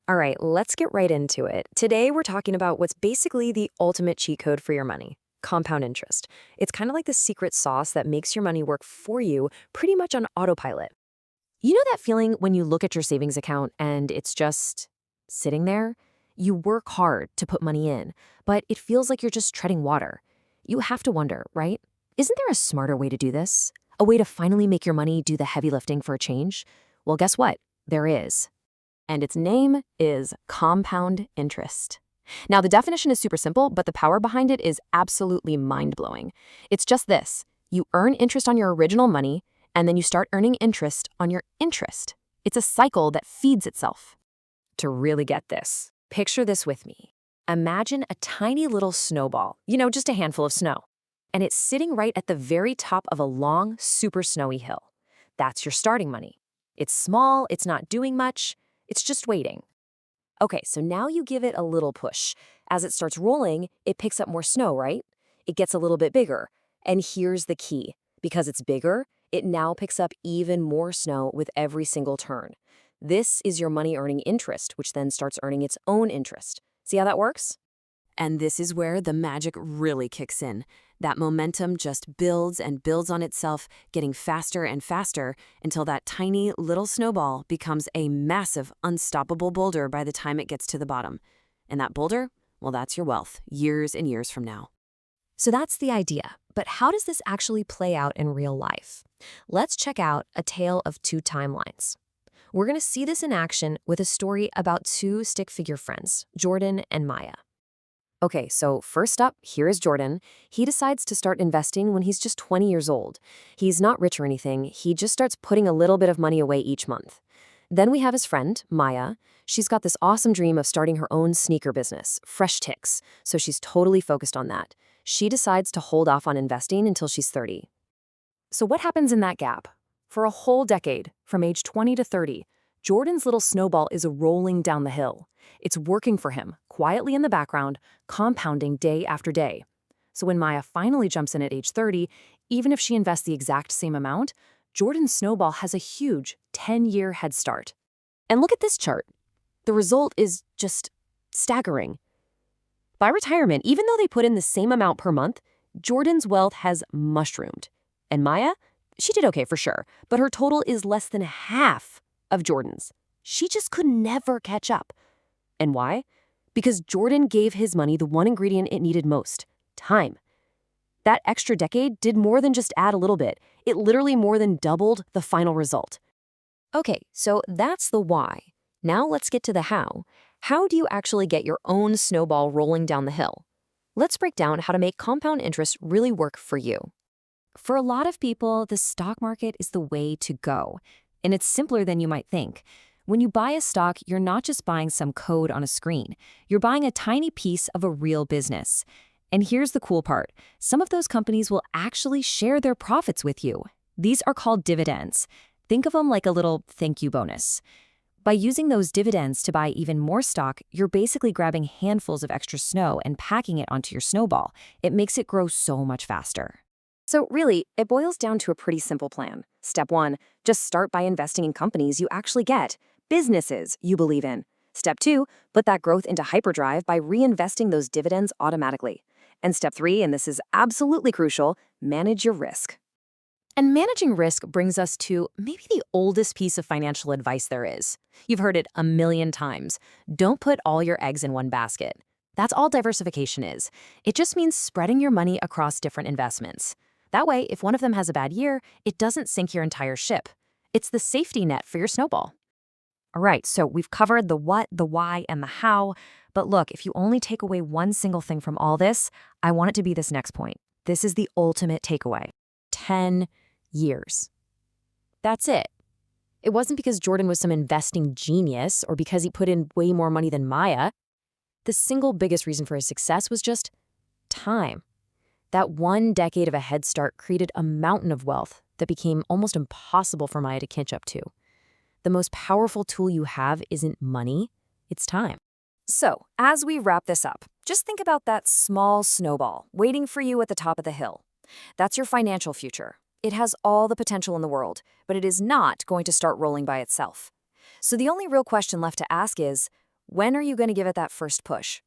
All right, let's get right into it. Today, we're talking about what's basically the ultimate cheat code for your money: compound interest. It's kind of like the secret sauce that makes your money work for you pretty much on autopilot. You know that feeling when you look at your savings account and it's just sitting there? You work hard to put money in, but it feels like you're just treading water. You have to wonder, right? Isn't there a smarter way to do this? A way to finally make your money do the heavy lifting for a change? Well, guess what? There is. And its name is compound interest. Now, the definition is super simple, but the power behind it is absolutely mind-blowing. It's just this: you earn interest on your original money, and then you start earning interest on your interest. It's a cycle that feeds itself. To really get this, picture this with me. Imagine a tiny little snowball, just a handful of snow, and it's sitting right at the very top of a long, super snowy hill. That's your starting money. It's small, it's not doing much, it's just waiting. Okay, so now you give it a little push. As it starts rolling, it picks up more snow, right? It gets a little bit bigger. And here's the key. Because it's bigger, it now picks up even more snow with every single turn. This is your money earning interest, which then starts earning its own interest. See how that works? And this is where the magic really kicks in. That momentum just builds and builds on itself, getting faster and faster until that tiny little snowball becomes a massive, unstoppable boulder by the time it gets to the bottom. And that boulder, well, that's your wealth, years and years from now. So that's the idea. But how does this actually play out in real life? Let's check out a tale of two timelines. We're going to see this in action with a story about two stick-figure friends, Jordan and Maya. Okay, so first up, here is Jordan. He decides to start investing when he's just 20 years old. He's not rich or anything. He just starts putting a little bit of money away each month. Then we have his friend, Maya. She's got this awesome dream of starting her own sneaker business, Fresh Ticks, so she's totally focused on that. She decides to hold off on investing until she's 30. So what happens in that gap? For a whole decade, from age 20 to 30, Jordan's little snowball is rolling down the hill. It's working for him, quietly in the background, compounding day after day. So when Maya finally jumps in at age 30, even if she invests the exact same amount, Jordan's snowball has a huge 10-year head start. And look at this chart. The result is just staggering. By retirement, even though they put in the same amount per month, Jordan's wealth has mushroomed. And Maya, she did okay for sure, but her total is less than half of Jordan's. She just could never catch up. And why? Because Jordan gave his money the one ingredient it needed most: time. That extra decade did more than just add a little bit. It literally more than doubled the final result. Okay, so that's the why. Now let's get to the how. How do you actually get your own snowball rolling down the hill? Let's break down how to make compound interest really work for you. For a lot of people, the stock market is the way to go. And it's simpler than you might think. When you buy a stock, you're not just buying some code on a screen. You're buying a tiny piece of a real business. And here's the cool part. Some of those companies will actually share their profits with you. These are called dividends. Think of them like a little thank you bonus. By using those dividends to buy even more stock, you're basically grabbing handfuls of extra snow and packing it onto your snowball. It makes it grow so much faster. So really, it boils down to a pretty simple plan. Step 1, just start by investing in companies you actually get, businesses you believe in. Step 2, put that growth into hyperdrive by reinvesting those dividends automatically. And step 3, and this is absolutely crucial, manage your risk. And managing risk brings us to maybe the oldest piece of financial advice there is. You've heard it a million times. Don't put all your eggs in one basket. That's all diversification is. It just means spreading your money across different investments. That way, if one of them has a bad year, it doesn't sink your entire ship. It's the safety net for your snowball. All right, so we've covered the what, the why, and the how. But look, if you only take away one single thing from all this, I want it to be this next point. This is the ultimate takeaway. 10 years. That's it. It wasn't because Jordan was some investing genius or because he put in way more money than Maya. The single biggest reason for his success was just time. That 1 decade of a head start created a mountain of wealth that became almost impossible for Maya to catch up to. The most powerful tool you have isn't money, it's time. So, as we wrap this up, just think about that small snowball waiting for you at the top of the hill. That's your financial future. It has all the potential in the world, but it is not going to start rolling by itself. So the only real question left to ask is, When are you going to give it that first push?